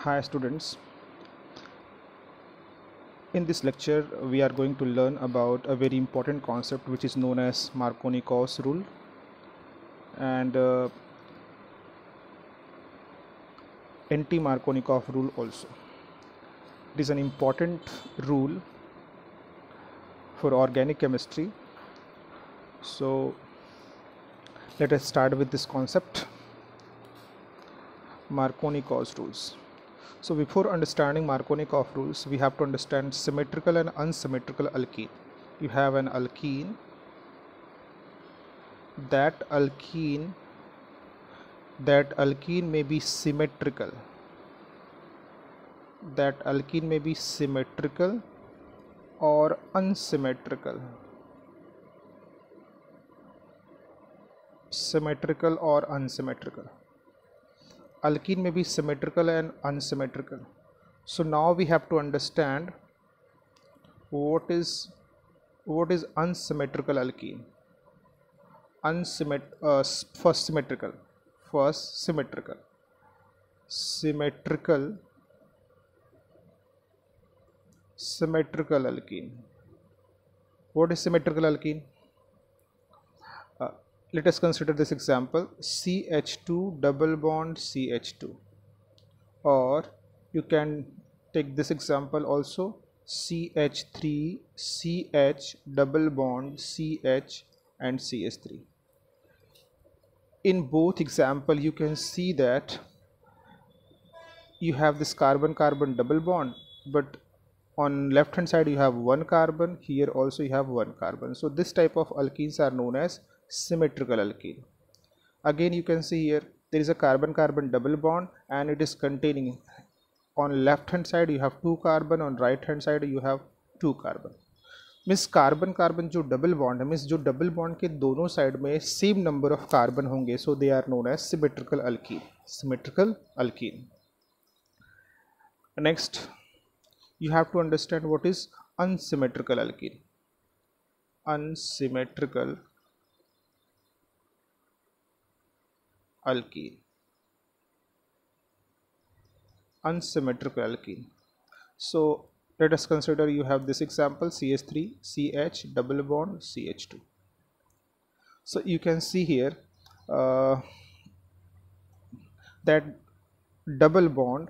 Hi students, in this lecture we are going to learn about a very important concept which is known as Markovnikov's rule, and anti-Markovnikov rule also. It is an important rule for organic chemistry. So let us start with this concept, Markovnikov's rules. So before understanding Markovnikov rules, we have to understand symmetrical and unsymmetrical alkene. You have an alkene. That alkene may be symmetrical. That alkene may be symmetrical or unsymmetrical. Symmetrical or unsymmetrical. Alkene may be symmetrical and unsymmetrical. So now we have to understand what is unsymmetrical alkene. First symmetrical alkene. What is symmetrical alkene? Let us consider this example, CH2 double bond CH2, or you can take this example also, CH3 CH double bond CH and CH3. In both example you can see that you have this carbon-carbon double bond, but on left hand side you have one carbon, here also you have one carbon. So this type of alkenes are known as symmetrical alkene. Again you can see here there is a carbon-carbon double bond and it is containing, on left hand side you have two carbon, on right hand side you have two carbon. Means carbon carbon जो double bond है, means जो double bond के दोनों side में same number of carbon होंगे, so they are known as symmetrical alkene. Symmetrical alkene. Next you have to understand what is unsymmetrical alkene. Unsymmetrical alkene. Unsymmetrical alkene. So let us consider you have this example, CH3 CH double bond CH2. So you can see here that double bond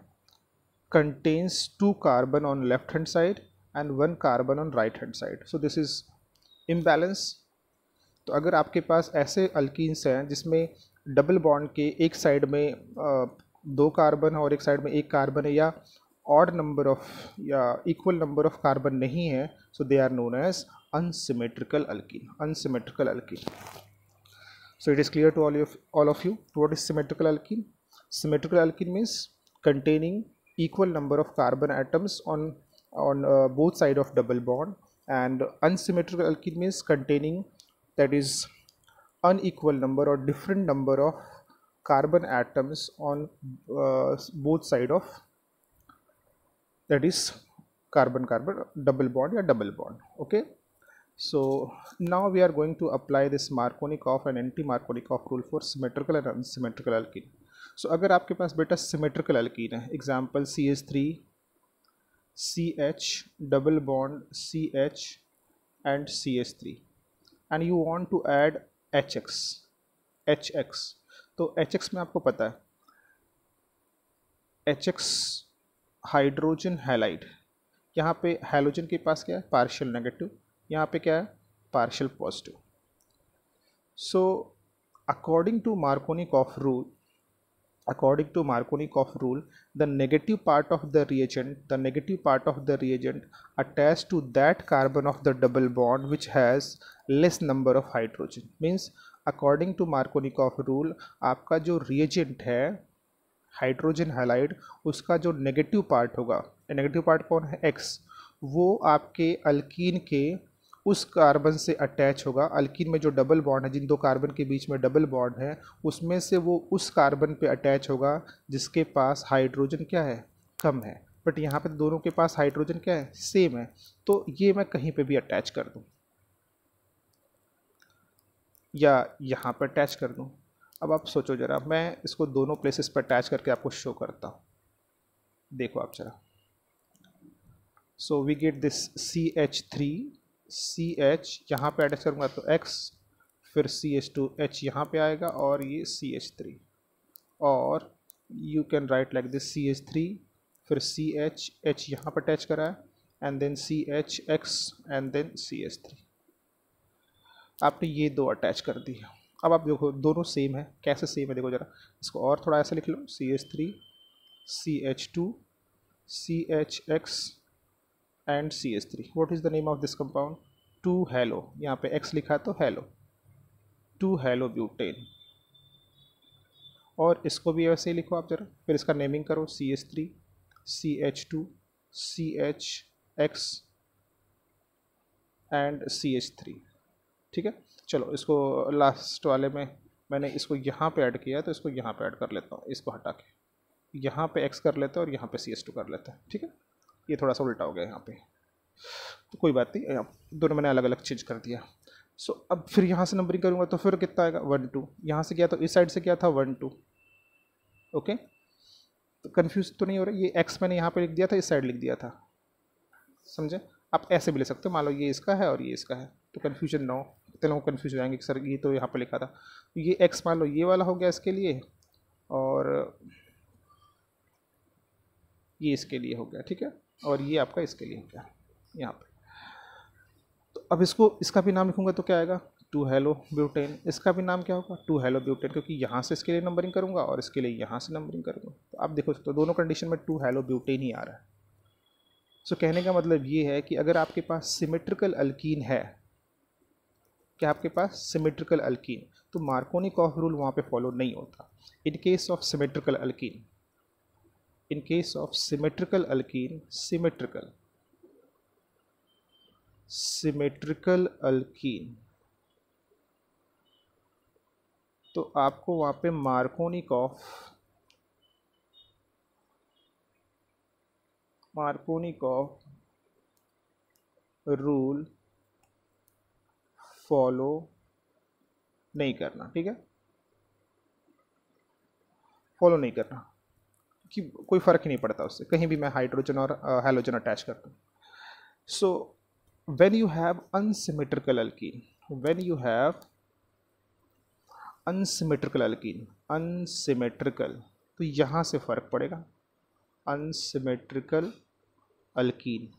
contains two carbon on left hand side and one carbon on right hand side. So this is imbalance. तो अगर आपके पास ऐसे alkenes हैं जिसमें double bond के एक side में दो कार्बन और एक साइड में एक कार्बन है, या ऑड नंबर ऑफ या इक्वल नंबर ऑफ कार्बन नहीं है, so they are known as unsymmetrical alkene. Unsymmetrical alkene. So it is clear to all of you what is symmetrical alkene. Symmetrical alkene means containing equal number of carbon atoms on both side of double bond, and unsymmetrical alkene means containing, that is, unequal number or different number of carbon atoms on both side of, that is, carbon carbon double bond या double bond. Okay, so now we are going to apply this Markovnikov and anti-Markovnikov rule for symmetrical and unsymmetrical alkene. So अगर आपके पास बेटा symmetrical alkyne है, example CH3 CH double bond CH and CH3, and you want to add HX. तो HX में आपको पता है HX hydrogen halide. यहाँ पे हैलोजन के पास क्या है, पार्शियल नेगेटिव, यहाँ पे क्या है, partial positive. So according to Markovnikov rule, the negative part of the reagent attached to that carbon of the double bond which has less number of hydrogen. Means according to Markovnikov rule, आपका जो reagent है hydrogen halide, उसका जो negative part होगा, negative part कौन है, X, वो आपके अल्कीन के उस कार्बन से अटैच होगा. अल्कीन में जो डबल बॉन्ड है, जिन दो कार्बन के बीच में डबल बॉन्ड है, उसमें से वो उस कार्बन पे अटैच होगा जिसके पास हाइड्रोजन क्या है, कम है. बट यहाँ पे दोनों के पास हाइड्रोजन क्या है, सेम है. तो ये मैं कहीं पे भी अटैच कर दूँ या यहाँ पर अटैच कर दूँ. अब आप सोचो ज़रा, मैं इसको दोनों प्लेसेस पर अटैच करके आपको शो करता हूँ. देखो आप जरा, so we get this CH3, CH यहाँ पे अटैच करूँगा तो X, फिर CH2H यहाँ पे आएगा और ये CH3, और you can write like this CH3, फिर CH यहाँ पर अटैच करा है, and then CHX and then CH3। आपने ये दो अटैच कर दी। अब आप देखो दोनों सेम है, कैसे सेम है देखो जरा, इसको और थोड़ा ऐसे लिख लो, CH3 CH2 CHX and CH3। What is the name of this compound? 2 hello, यहाँ पे X लिखा है तो हेलो, 2 हेलो ब्यूटेन। और इसको भी वैसे ही लिखो आप जरा, फिर इसका नेमिंग करो, CH3 CH2 CHX and CH3। ठीक है, चलो इसको लास्ट वाले में मैंने इसको यहाँ पे ऐड किया तो इसको यहाँ पे ऐड कर लेता हूँ, इसको हटा के यहाँ पे X कर लेते हैं और यहाँ पे CH2 कर लेते हैं। ठीक है, ये थोड़ा सा उल्टा हो गया यहाँ पे, तो कोई बात नहीं, दोनों मैंने अलग अलग चेंज कर दिया। सो अब फिर यहाँ से नंबरिंग करूँगा तो फिर कितना आएगा 1 2, यहाँ से किया तो इस साइड से क्या था 1 2। ओके, तो कन्फ्यूज तो नहीं हो रहा, ये X मैंने यहाँ पे लिख दिया था, इस साइड लिख दिया था, समझे? आप ऐसे भी ले सकते हो, मान लो ये इसका है और ये इसका है, तो कन्फ्यूजन ना हो, कितने लोग कन्फ्यूज हो जाएंगे सर ये तो यहाँ पे लिखा था, तो ये X मान लो ये वाला हो गया इसके लिए, और ये इसके लिए हो गया, ठीक है, और ये आपका इसके लिए हो गया यहाँ पे। तो अब इसको, इसका भी नाम लिखूंगा तो क्या आएगा 2 हेलो ब्यूटेन, इसका भी नाम क्या होगा 2 हेलो ब्यूटेन, क्योंकि यहाँ से इसके लिए नंबरिंग करूँगा और इसके लिए यहाँ से नंबरिंग करूँगा। तो आप देखो तो दोनों कंडीशन में 2 हेलो ब्यूटेन ही आ रहा है। सो कहने का मतलब ये है कि अगर आपके पास सिमेट्रिकल अल्कीन है, क्या आपके पास सिमेट्रिकल अल्कीन, तो मार्कोनिकॉफ रूल वहाँ पे फॉलो नहीं होता। In case of symmetrical alkyne, in case of symmetrical alkene, symmetrical alkene, तो आपको वहाँ पे मार्कोनिकॉफ रूल फॉलो नहीं करना, ठीक है, फॉलो नहीं करना कि कोई फ़र्क ही नहीं पड़ता उससे, कहीं भी मैं हाइड्रोजन और हैलोजन अटैच करता हूँ। So when you have unsymmetrical alkene, when you have unsymmetrical alkene, unsymmetrical, तो यहाँ से फ़र्क पड़ेगा, unsymmetrical alkene,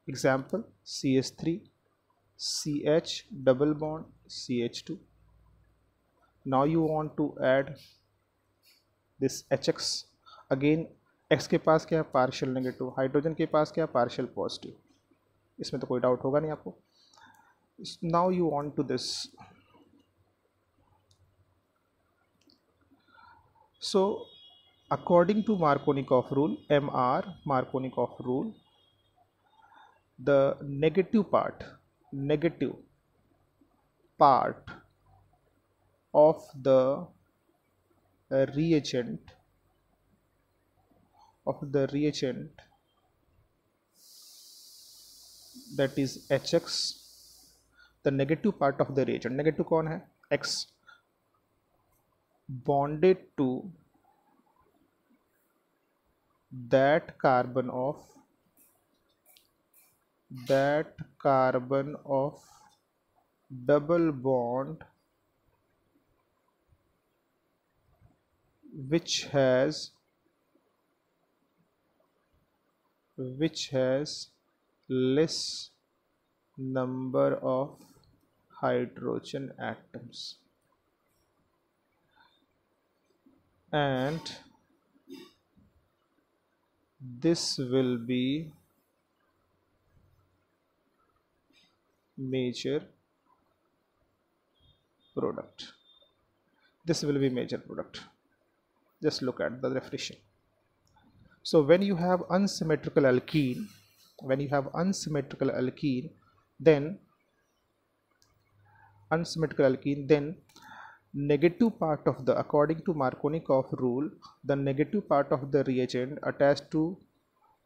example CH3 CH double bond CH2। Now you want to add this HX, again X के पास क्या है पार्शियल नेगेटिव, हाइड्रोजन के पास क्या है पार्शियल पॉजिटिव, इसमें तो कोई डाउट होगा नहीं आपको। Now you want to this, so according to Markovnikov rule, MR Markovnikov rule, the negative part of the reagent that is HX, the negative part of the reagent, negative कौन है X, bonded to that carbon of double bond which has less number of hydrogen atoms, and this will be major product. This will be major product. Just look at the definition. So when you have unsymmetrical alkene, then negative part of the, according to Markovnikov rule, the negative part of the reagent attached to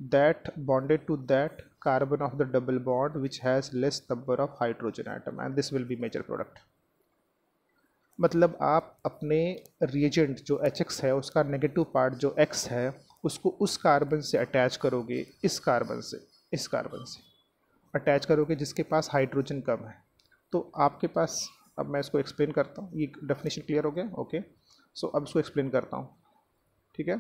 that, bonded to that carbon of the double bond which has less number of hydrogen atom, and this will be major product. मतलब आप अपने reagent जो HX है उसका negative part जो X है उसको उस कार्बन से अटैच करोगे, इस कार्बन से अटैच करोगे जिसके पास हाइड्रोजन कम है। तो आपके पास, अब मैं इसको एक्सप्लेन करता हूँ, ये डेफिनेशन क्लियर हो गया? ओके, सो अब इसको एक्सप्लेन करता हूँ, ठीक है।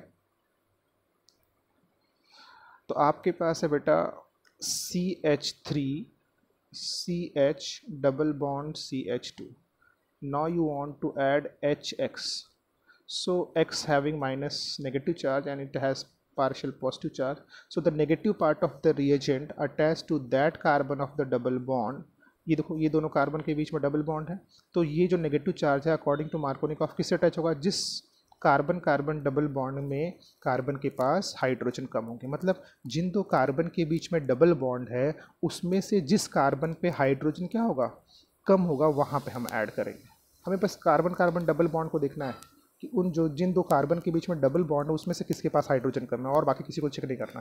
तो आपके पास है बेटा CH3 CH double bond CH2. Now you want to add HX. So X having minus negative charge and it has partial positive charge. So the negative part of the reagent attached to that carbon of the double bond. ये देखो, ये दोनों carbon के बीच में double bond है, तो ये जो नेगेटिव चार्ज है अकॉर्डिंग टू मार्कोनिकॉफ किससे अटैच होगा? जिस कार्बन कार्बन डबल बॉन्ड में कार्बन के पास हाइड्रोजन कम होंगे। मतलब जिन दो कार्बन के बीच में डबल बॉन्ड है उसमें से जिस कार्बन पे हाइड्रोजन क्या होगा? कम होगा, वहाँ पे हम ऐड करेंगे। हमें बस कार्बन कार्बन डबल बॉन्ड को देखना है कि उन जो जिन दो कार्बन के बीच में डबल बॉन्ड है उसमें से किसके पास हाइड्रोजन कम है, और बाकी किसी को चेक नहीं करना।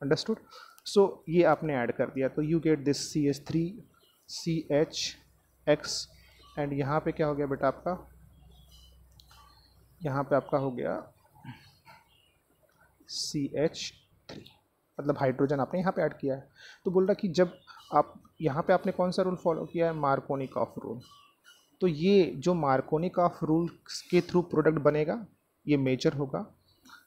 अंडरस्टूड? सो ये आपने ऐड कर दिया तो you get this CH3 CHX and यहाँ पे क्या हो गया बेटा आपका? यहाँ पे आपका हो गया CH3, मतलब हाइड्रोजन आपने यहाँ पे ऐड किया है। तो बोल रहा कि जब आप यहाँ पे आपने कौन सा रूल फॉलो किया है? Markovnikov rule. तो ये जो मार्कोनिकॉफ रूल के थ्रू प्रोडक्ट बनेगा ये मेजर होगा।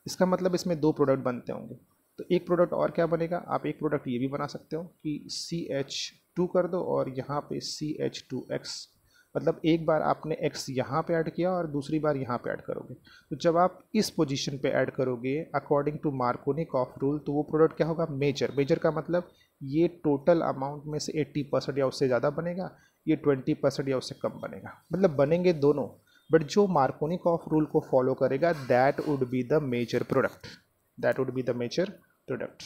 इसका मतलब इसमें दो प्रोडक्ट बनते होंगे। तो एक प्रोडक्ट और क्या बनेगा? आप एक प्रोडक्ट ये भी बना सकते हो कि CH2 कर दो और यहाँ पे CH2X, मतलब एक बार आपने X यहाँ पे ऐड किया और दूसरी बार यहाँ पे ऐड करोगे। तो जब आप इस पोजीशन पे ऐड करोगे अकॉर्डिंग टू मार्कोनिकॉफ रूल तो वो प्रोडक्ट क्या होगा? मेजर। मेजर का मतलब ये टोटल अमाउंट में से 80% या उससे ज़्यादा बनेगा, ये 20% या उससे कम बनेगा। मतलब बनेंगे दोनों, बट जो मार्कोनिकॉफ रूल को फॉलो करेगा that would be the major product, that would be the major product.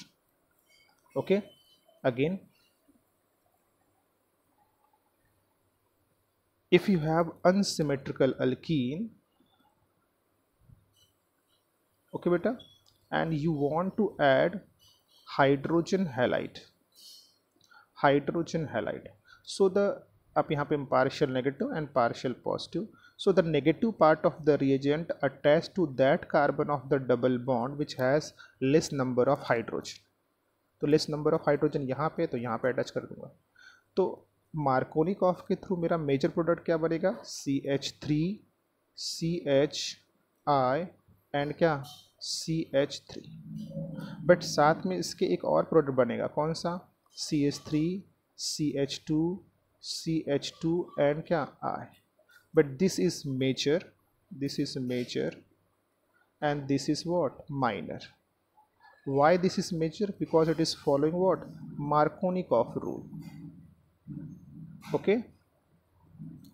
Okay, again if you have unsymmetrical alkene, okay beta, and you want to add hydrogen halide, so the आप यहाँ पे partial negative and partial positive, so the negative part of the reagent attached to that carbon of the double bond which has less number of hydrogen, तो less number of hydrogen यहाँ पे, तो यहाँ पे attach कर दूंगा। तो Markovnikov के थ्रू मेरा मेजर प्रोडक्ट क्या बनेगा? CH3 CHI एंड क्या? CH3। बट साथ में इसके एक और प्रोडक्ट बनेगा, कौन सा? CH3 CH2 CH2 एंड क्या? I। But this is major and this is what? Minor. Why this is major? Because it is following what? Markovnikov rule. Okay,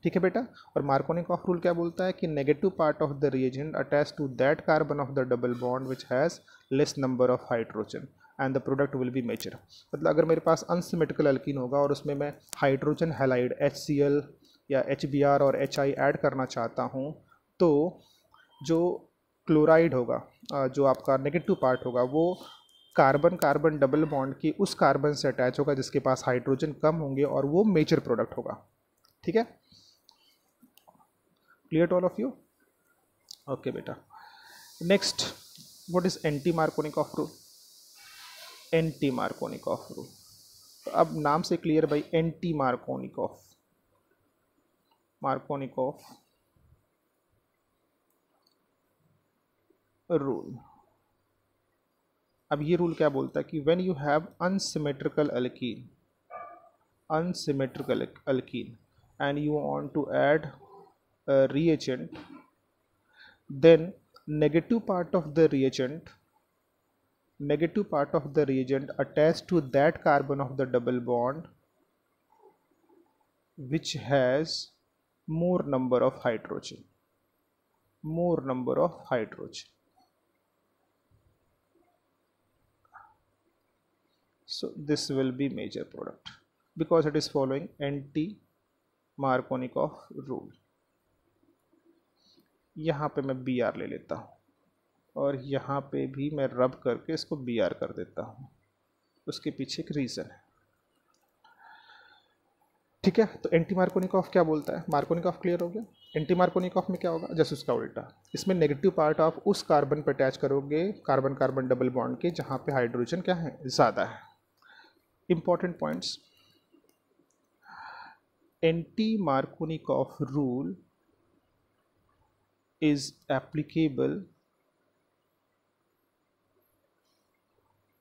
ठीक है बेटा। और मार्कोनिकॉफ रूल क्या बोलता है कि negative part of the reagent attach to that carbon of the double bond which has less number of hydrogen and the product will be major. मतलब अगर मेरे पास अनसिमेट्रिकल अल्कीन होगा और उसमें मैं हाइड्रोजन हैलाइड HCl या HBr और HI add करना चाहता हूँ, तो जो क्लोराइड होगा, जो आपका नेगेटिव पार्ट होगा, वो कार्बन कार्बन डबल बॉन्ड की उस कार्बन से अटैच होगा जिसके पास हाइड्रोजन कम होंगे और वो मेजर प्रोडक्ट होगा। ठीक है, clear to all of you? Okay बेटा, next what is anti Markovnikov rule? Anti Markovnikov rule, तो अब नाम से क्लियर भाई, एंटी मार्कोनिकॉफ रूल। अब ये रूल क्या बोलता है कि when you have unsymmetrical alkene and you want to add reagent, then negative part of the reagent attached to that carbon of the double bond which has more number of hydrogen, so this will be major product because it is following anti Markovnikov rule। यहाँ पे मैं Br ले लेता हूँ और यहाँ पे भी मैं रब करके इसको Br कर देता हूँ। उसके पीछे एक रीज़न है। ठीक है, तो एंटी मार्कोनिकॉफ क्या बोलता है? मार्कोनिकॉफ क्लियर हो गया। एंटी मार्कोनिकॉफ में क्या होगा? जैसे उसका उल्टा, इसमें नेगेटिव पार्ट आप उस कार्बन पर अटैच करोगे, कार्बन कार्बन डबल बॉन्ड के, जहाँ पे हाइड्रोजन क्या है, ज़्यादा है। Important points, anti Markovnikov rule is applicable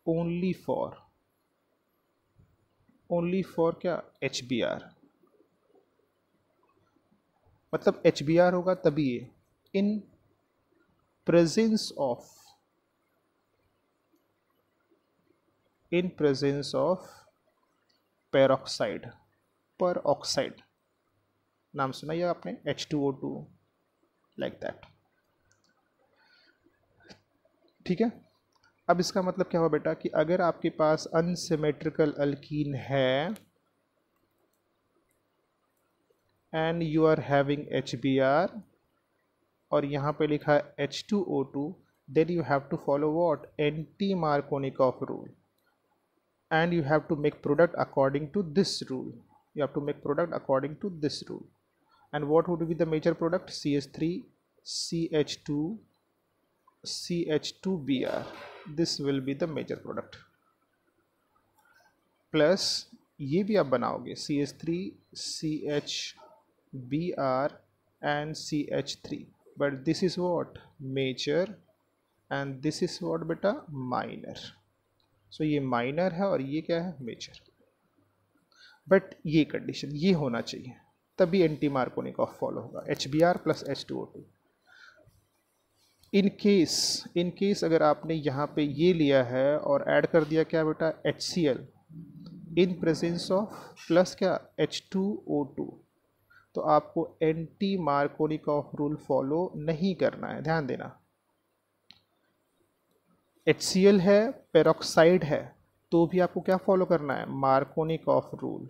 only for क्या, HBr, मतलब HBr होगा तभी ये, इन प्रेजेंस ऑफ पेरोक्साइड, पर ऑक्साइड नाम सुना ये आपने, H2O2 लाइक दैट। ठीक है, अब इसका मतलब क्या हुआ बेटा कि अगर आपके पास अनसिमेट्रिकल अल्कीन है and you are having HBr और यहाँ पे लिखा है H2O2, then you have to follow what, anti-Markovnikov rule, and you have to make product according to this rule. You have to make product according to this rule. And what would be the major product? CH3 CH2 CH2Br. This will be the major product. Plus ये भी आप बनाओगे CH3 CHBr and CH3, but this is what, major, and this is what बेटा, minor. So ये minor है और ये क्या है, major. बट ये कंडीशन ये होना चाहिए, तभी एंटी मार्कोनिकॉफ फॉलो होगा, HBr plus H2O2। In case अगर आपने यहाँ पे ये लिया है और ऐड कर दिया क्या बेटा, HCl in presence of plus क्या, H2O2, तो आपको एंटी मार्कोनिकॉफ रूल फॉलो नहीं करना है, ध्यान देना। HCl है, पेरोक्साइड है, तो भी आपको क्या फॉलो करना है, मार्कोनिकॉफ रूल।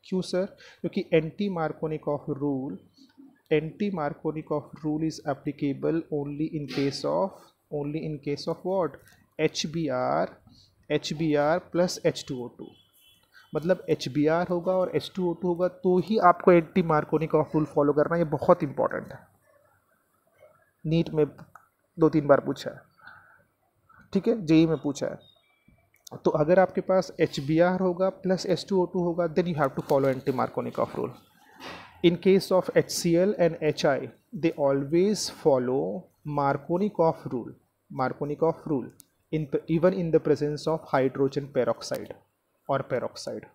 क्यों सर? क्योंकि anti Markovnikov rule is applicable only in case of what, HBr plus H2O2, मतलब HBr होगा और H2O2 होगा तो ही आपको एंटी मार्कोनिकॉफ रूल फॉलो करना है। ये बहुत इंपॉर्टेंट है, नीट में 2-3 बार पूछा है, ठीक है, जेई में पूछा है। तो अगर आपके पास HBr होगा प्लस H2O2 होगा, then you have to follow anti Markovnikov rule. In case of HCl and HI, they always follow Markovnikov rule, even in the presence of hydrogen peroxide or peroxide.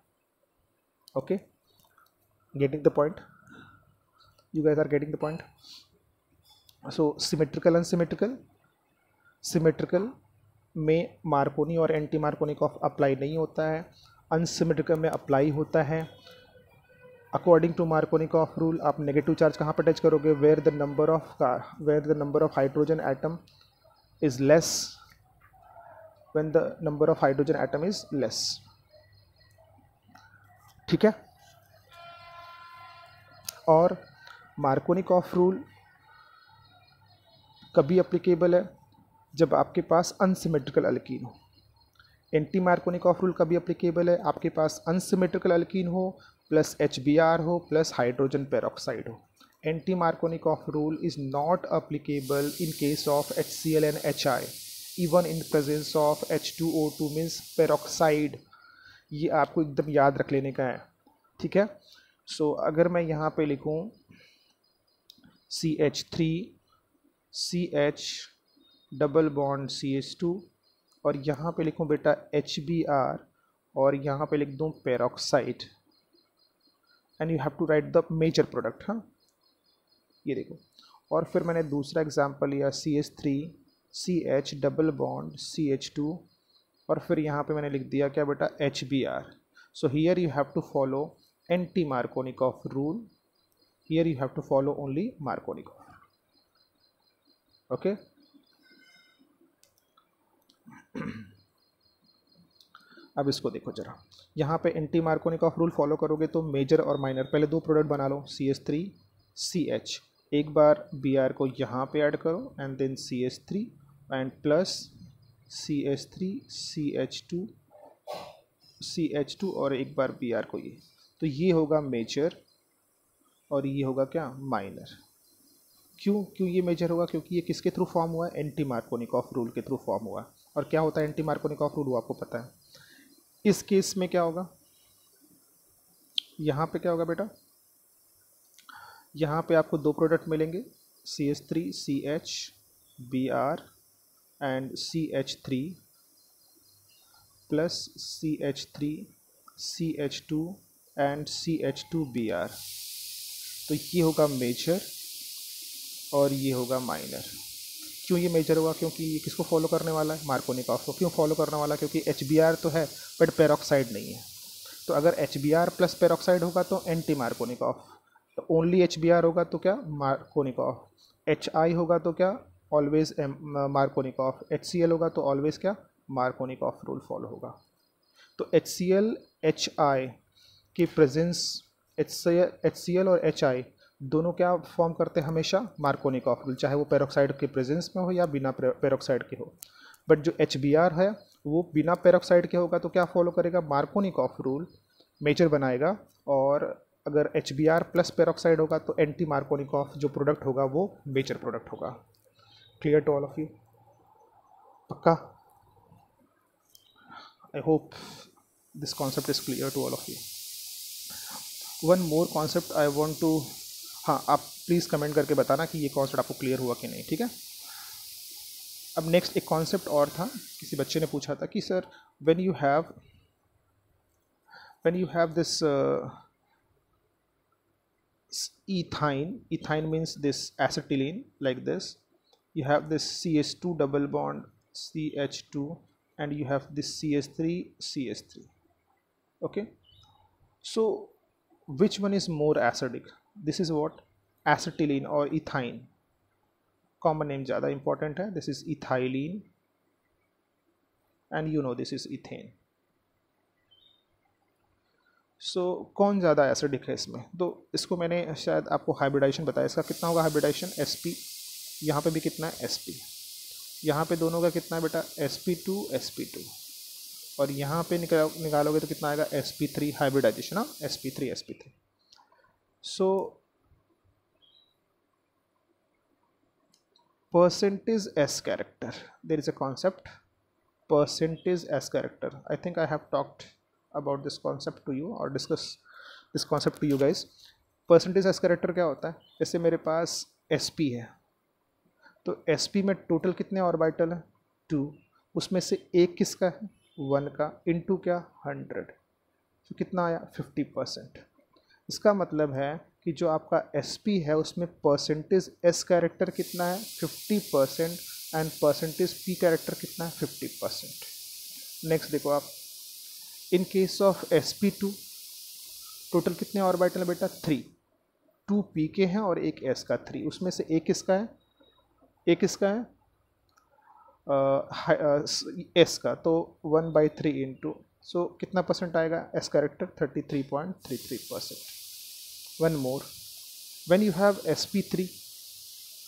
Okay, getting the point? You guys are getting the point? So symmetrical, symmetrical में Markovnikov और anti Markovnikov apply नहीं होता है, unsymmetrical में apply होता है। According to Markovnikov rule आप negative charge कहाँ पर अटैच करोगे, where the number of hydrogen atom is less, when the number of hydrogen atom is less. ठीक है, और मार्कोनिकॉफ रूल कभी अप्लीकेबल है जब आपके पास अनसिमेट्रिकल अल्कीन हो। एंटी मार्कोनिकॉफ रूल कभी अप्लीकेबल है आपके पास अनसिमेट्रिकल अल्कीन हो प्लस HBr हो प्लस हाइड्रोजन पेरोक्साइड हो। Anti Markovnikov rule is not applicable in case of HCl and HI, even in presence of H2O2 means peroxide. ये आपको एकदम याद रख लेने का है, ठीक है। सो अगर मैं यहाँ पे लिखूँ CH3 CH double bond CH2 और यहाँ पे लिखूँ बेटा HBr और यहाँ पे लिख दूँ peroxide, and you have to write the major product. हाँ, ये देखो, और फिर मैंने दूसरा एग्जांपल लिया CH3 CH double bond CH2 और फिर यहाँ पे मैंने लिख दिया क्या बेटा, HBr। So here you have to follow anti Markovnikov rule, here you have to follow only Markovnikov. Okay, अब इसको देखो जरा, यहाँ पे एंटी मार्कोनिकॉफ रूल फॉलो करोगे तो मेजर और माइनर, पहले दो प्रोडक्ट बना लो, CH3 CH, एक बार Br को यहाँ पे ऐड करो and then CH3 and plus CH3 CH2 और एक बार Br को ये, तो ये होगा मेजर और ये होगा क्या, माइनर। क्यों क्यों ये मेजर होगा, क्योंकि ये किसके थ्रू फॉर्म हुआ है, एंटी मार्कोनिकॉफ रूल के थ्रू फॉर्म हुआ है। और क्या होता है एंटी मार्कोनिकॉफ रूल, वो आपको पता है। इस केस में क्या होगा, यहाँ पे क्या होगा बेटा, यहाँ पे आपको दो प्रोडक्ट मिलेंगे, CH3CH and CH3 plus CH3CH2 and CH2Br। तो ये होगा मेजर और ये होगा माइनर। क्यों ये मेजर होगा, क्योंकि ये किसको फॉलो करने वाला है, मार्कोनिकॉफ को। क्यों फॉलो करने वाला, क्योंकि HBr तो है बट पेरोक्साइड नहीं है। तो अगर HBr प्लस पेरोक्साइड होगा तो एंटी मार्कोनिकॉफ, तो ओनली HBr होगा तो क्या, मार्कोनिकॉफ। HI होगा तो क्या, ऑलवेज मार्कोनिकॉफ। HCl होगा तो ऑलवेज क्या, मार्कोनिकॉफ रूल फॉलो होगा। तो HCl HI की प्रेजेंस, HCl और HI दोनों क्या फॉर्म करते हैं हमेशा, मार्कोनिकॉफ रूल, चाहे वो पेरोक्साइड के प्रेजेंस में हो या बिना पेरोक्साइड के हो। बट जो HBr है वो बिना पेरोक्साइड के होगा तो क्या फॉलो करेगा, मार्कोनिकॉफ रूल, मेजर बनाएगा। और अगर HBr प्लस पेरोक्साइड होगा तो एंटी मार्कोनिकॉफ जो प्रोडक्ट होगा वो मेजर प्रोडक्ट होगा। Clear to all of you, पक्का? I hope this concept is clear to all of you. One more concept I want to, हाँ आप प्लीज़ कमेंट करके बताना कि ये कॉन्सेप्ट आपको क्लियर हुआ कि नहीं, ठीक है। अब नेक्स्ट एक कॉन्सेप्ट और था, किसी बच्चे ने पूछा था कि sir when you have this ethyne means this acetylene, like this you have this CH2 double bond CH2 and you have this CH3 okay. So which one is more acidic, this is what, acetylene or ethyne, common name ज़्यादा important है, this is ethylene and you know this is ethane। सो कौन ज़्यादा acidic है इसमें, तो इसको मैंने शायद आपको हाइब्रिडाइजेशन बताया, इसका कितना होगा हाइब्रिडाइजेशन, Sp, यहाँ पे भी कितना है Sp, यहाँ पे दोनों का कितना है बेटा Sp2 और यहाँ पे निकालोगे तो कितना आएगा Sp3, हाइब्रिडाइजेशन, हाँ Sp3। So percentage S character, there is a concept percentage S character, I think I have talked about this concept to you or discuss this concept to you guys। Percentage S character क्या होता है, जैसे मेरे पास Sp है तो Sp में total कितने orbital हैं 2, उसमें से एक किसका है 1 का, इनटू क्या 100, तो कितना आया 50%। इसका मतलब है कि जो आपका Sp है उसमें परसेंटेज S कैरेक्टर कितना है 50% एंड परसेंटेज P कैरेक्टर कितना है 50%। नेक्स्ट देखो आप, in case of Sp2 total कितने ऑर्बिटल है बेटा 3, 2 P के हैं और एक S का 3, उसमें से एक किसका है, एक किसका है S का, तो 1/3 इंटू, सो कितना परसेंट आएगा S character 33.33%। One more, when you have Sp3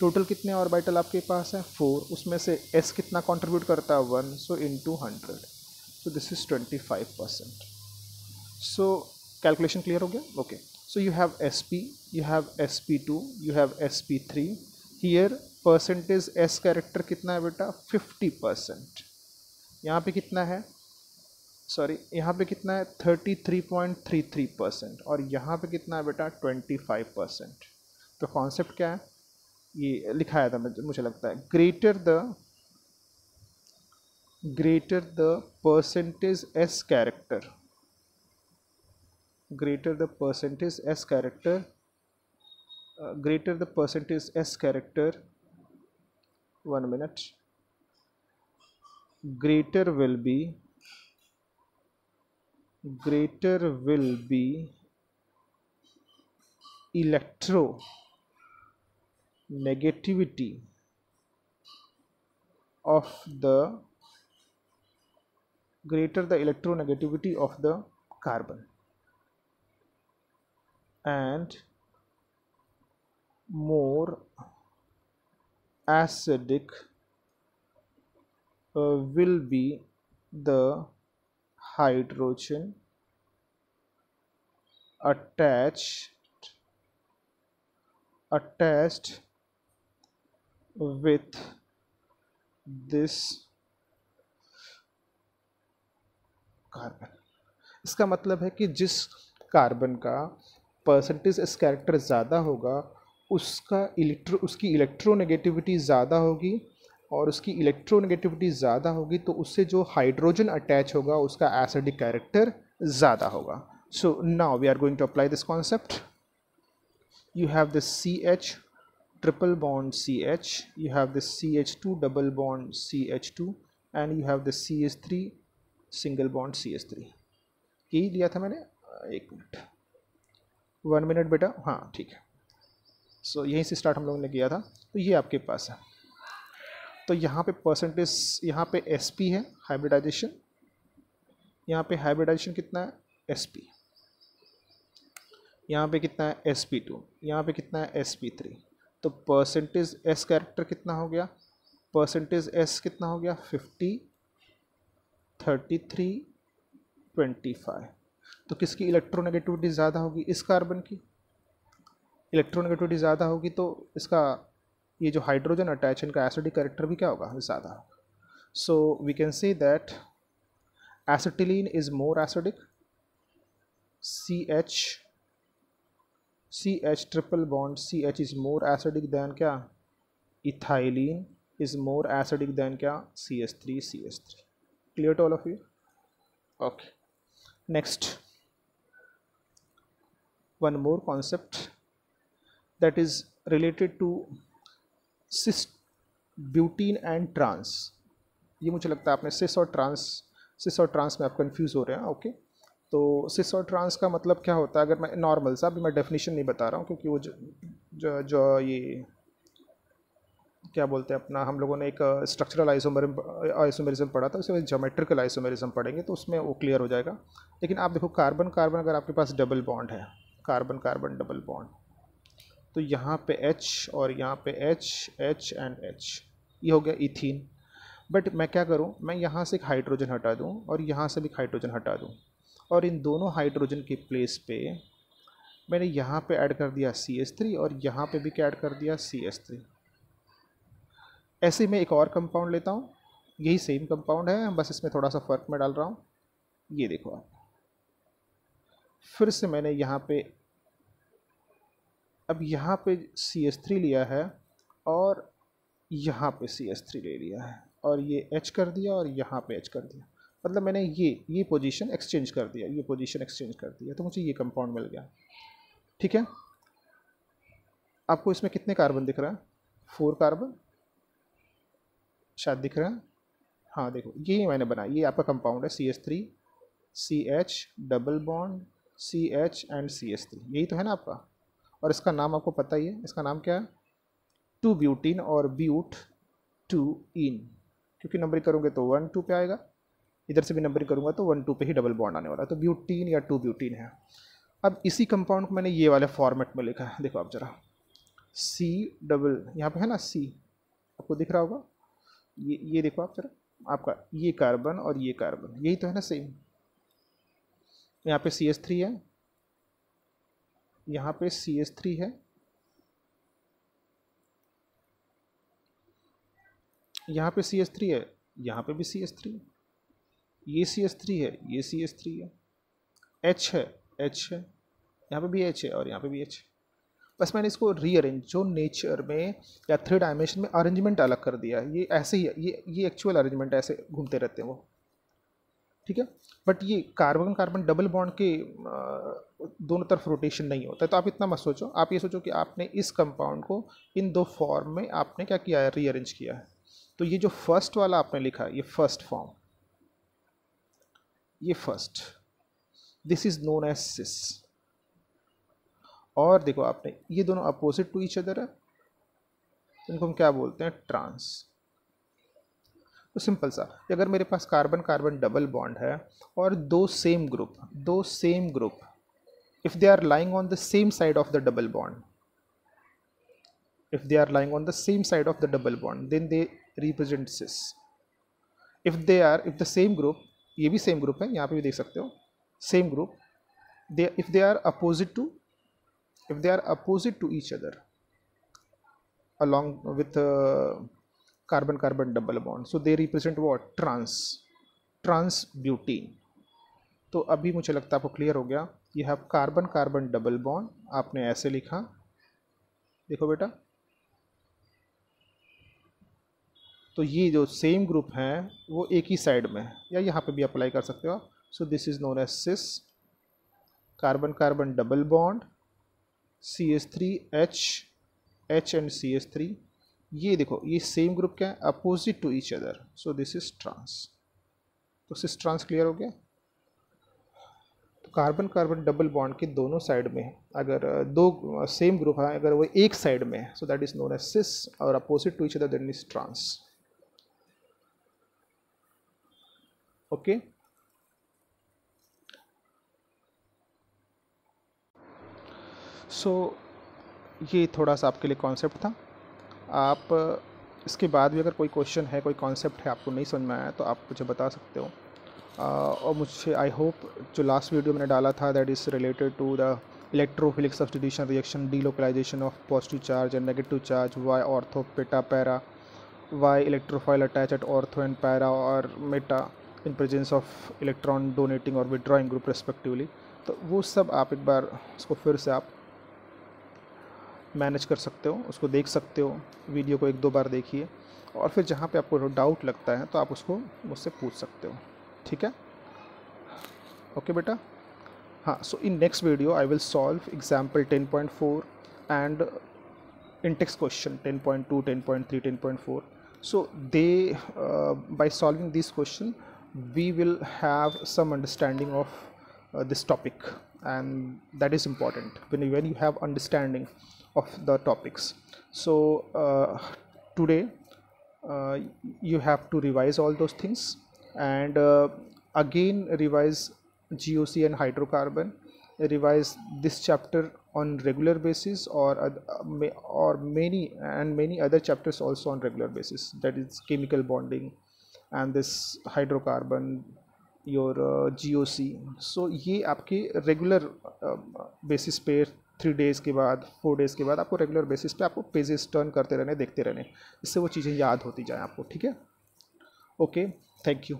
total कितने ऑर्बिटल आपके पास है 4, उसमें से S कितना कंट्रीब्यूट करता है 1, so into 100, so this is 25%। so calculation clear हो गया, okay। so you have Sp, you have Sp2, you have Sp3, here percentage S character कितना है बेटा 50%, यहाँ पे कितना है, सॉरी यहाँ पे कितना है 33.33% और यहाँ पे कितना है बेटा 25%। तो कॉन्सेप्ट क्या है, ये लिखाया था मुझे लगता है, greater the percentage S character, greater the percentage S character, greater the percentage S character, 1 minute, greater will be electronegativity of the, greater the electronegativity of the carbon and more acidic will be the hydrogen attached with this carbon. इसका मतलब है कि जिस carbon का percentage S character ज़्यादा होगा उसकी electronegativity ज़्यादा होगी, और उसकी इलेक्ट्रोनेगेटिविटी ज़्यादा होगी तो उससे जो हाइड्रोजन अटैच होगा उसका एसिडिक कैरेक्टर ज़्यादा होगा। So now we are going to apply this concept. You have this CH triple bond CH, you have this CH2 double bond CH2, and you have this CH3 single bond CH3। यही लिया था मैंने, 1 minute 1 minute बेटा, हाँ ठीक है। सो यहीं से स्टार्ट हम लोगों ने किया था। तो ये आपके पास है। तो यहाँ पे परसेंटेज, यहाँ पे sp है हाइब्रिडाइजेशन, यहाँ पे हाइब्रिडाइजेशन कितना है sp, यहाँ पे कितना है sp2, यहाँ पे कितना है sp3। तो परसेंटेज एस कैरेक्टर कितना हो गया, परसेंटेज एस कितना हो गया 50, 33, 25। तो किसकी इलेक्ट्रोनेगेटिविटी ज़्यादा होगी, इस कार्बन की इलेक्ट्रोनेगेटिविटी ज़्यादा होगी, तो इसका ये जो हाइड्रोजन अटैच इनका एसिडिक कैरेक्टर भी क्या होगा, ज़्यादा होगा। So we can say that acetylene is more acidic, CH triple bond CH is more acidic than क्या, ethylene is more acidic than क्या, CH3। Clear to all of you? Okay. Next, one more concept that is related to cis butene and trans। ये मुझे लगता है आपने सिस और trans में आप कंफ्यूज हो रहे हैं। ओके तो सिस और ट्रांस का मतलब क्या होता है, अगर मैं नॉर्मल सा, अभी मैं डेफिनेशन नहीं बता रहा हूँ क्योंकि वो जो ये क्या बोलते हैं अपना, हम लोगों ने एक स्ट्रक्चरल आइसोमेरिज्म पढ़ा था, उसमें ज्योमेट्रिकल आइसोमेरिज्म पढ़ेंगे तो उसमें वो क्लियर हो जाएगा। लेकिन आप देखो कार्बन कार्बन अगर आपके पास डबल बॉन्ड है, कार्बन कार्बन डबल बॉन्ड, तो यहाँ पे H और यहाँ पे H एंड H, ये हो गया इथीन। बट मैं क्या करूँ, मैं यहाँ से एक हाइड्रोजन हटा दूँ और यहाँ से भी हाइड्रोजन हटा दूँ, और इन दोनों हाइड्रोजन के प्लेस पे मैंने यहाँ पे ऐड कर दिया CH3 और यहाँ पे भी क्या ऐड कर दिया CH3। ऐसे मैं एक और कंपाउंड लेता हूँ, यही सेम कंपाउंड है, बस इसमें थोड़ा सा फ़र्क मैं डाल रहा हूँ। ये देखो आप, फिर से मैंने यहाँ पे, अब यहाँ पे CH3 लिया है और यहाँ पे CH3 ले लिया है, और ये H कर दिया और यहाँ पे H कर दिया। मतलब मैंने ये पोजीशन एक्सचेंज कर दिया, ये पोजीशन एक्सचेंज कर दिया, तो मुझे ये कंपाउंड मिल गया। ठीक है, आपको इसमें कितने कार्बन दिख रहा है, 4 कार्बन शायद दिख रहा है। हाँ देखो, ये मैंने बनाया, ये आपका कंपाउंड है CH3 CH double bond CH and CH3, यही तो है ना आपका। और इसका नाम आपको पता ही है, इसका नाम क्या है, 2 ब्यूटीन और ब्यूट 2 इन, क्योंकि नंबरिंग करोगे तो 1 2 पे आएगा, इधर से भी नंबरिंग करूँगा तो 1 2 पे ही डबल बॉन्ड आने वाला है, तो ब्यूटीन या 2 ब्यूटीन है। अब इसी कंपाउंड को मैंने ये वाले फॉर्मेट में लिखा है, देखो आप जरा, C डबल, यहाँ पे है ना C, आपको दिख रहा होगा, ये देखो आप जरा, आपका ये कार्बन और ये कार्बन, यही तो है ना सेम। यहाँ पे CH3 है, यहाँ पे CH3 है, यहाँ पे CH3 है, यहाँ पे भी CH3, ये CH3 है, ये CH3 है, H है, यहाँ पे भी H है और यहाँ पे भी H है। बस मैंने इसको रीअरेंज, जो नेचर में या 3 डायमेंशन में अरेंजमेंट अलग कर दिया, ये ऐसे ही है, ये एक्चुअल अरेंजमेंट ऐसे घूमते रहते हैं वो। ठीक है, बट ये कार्बन कार्बन डबल बॉन्ड के दोनों तरफ रोटेशन नहीं होता है। तो आप इतना मत सोचो, आप ये सोचो कि आपने इस कंपाउंड को इन 2 फॉर्म में आपने क्या किया है, रीअरेंज किया है। तो ये जो फर्स्ट वाला आपने लिखा है, ये फर्स्ट फॉर्म, ये first, this is known as cis. और देखो आपने, ये दोनों अपोजिट टू ईच अदर है, इनको हम क्या बोलते हैं, ट्रांस। तो सिंपल सा, अगर मेरे पास कार्बन कार्बन डबल बॉन्ड है और दो same group if they are lying on the same side of the double bond, if they are lying on the same side of the double bond, then they represent cis। if the same group, ये भी same group है, यहाँ पे भी देख सकते हो same group, if they are opposite to each other along with carbon carbon double bond, so they represent what? trans butene. तो अभी मुझे लगता है आपको क्लियर हो गया. ये have carbon carbon double bond, आपने ऐसे लिखा, देखो बेटा. तो ये जो सेम ग्रुप हैं वो एक ही साइड में है, या यहाँ पे भी अप्लाई कर सकते हो. So this is known as cis, carbon carbon double bond, CH3H and CH3. ये देखो, ये सेम ग्रुप क्या है? Opposite to each other, so this is trans. तो सिस ट्रांस क्लियर हो गया. तो कार्बन कार्बन डबल बॉन्ड के दोनों साइड में अगर दो सेम ग्रुप है, अगर वो एक साइड में है, so that is known as cis, और opposite to each other that is trans. Okay. So ये थोड़ा सा आपके लिए कॉन्सेप्ट था. आप इसके बाद भी अगर कोई क्वेश्चन है, कोई कॉन्सेप्ट है आपको नहीं समझ में आया, तो आप मुझे बता सकते हो. और मुझे आई होप जो लास्ट वीडियो मैंने डाला था that is related to the electrophilic substitution reaction, delocalization of positive charge and negative charge, why ortho meta para, why electrophile attach at ortho and para और meta in presence of electron donating और withdrawing group respectively. तो वो सब आप एक बार उसको फिर से आप मैनेज कर सकते हो, उसको देख सकते हो. वीडियो को एक दो बार देखिए, और फिर जहाँ पे आपको डाउट लगता है तो आप उसको मुझसे पूछ सकते हो. ठीक है. ओके बेटा. हाँ, so in next video I will solve example 10.4 and in-text question 10.2, 10.3, 10.4. So they by solving this question we will have some understanding of this topic, and that is important when you have understanding of the topics. So today you have to revise all those things, and again revise GOC and hydrocarbon, revise this chapter on regular basis, or many other chapters also on regular basis, that is chemical bonding and this hydrocarbon, your GOC. So ये आपके regular basis पे 3 days के बाद 4 days के बाद आपको regular basis पे आपको पेजेस टर्न करते रहने, देखते रहने, इससे वो चीज़ें याद होती जाएँ आपको. ठीक है. Okay, thank you.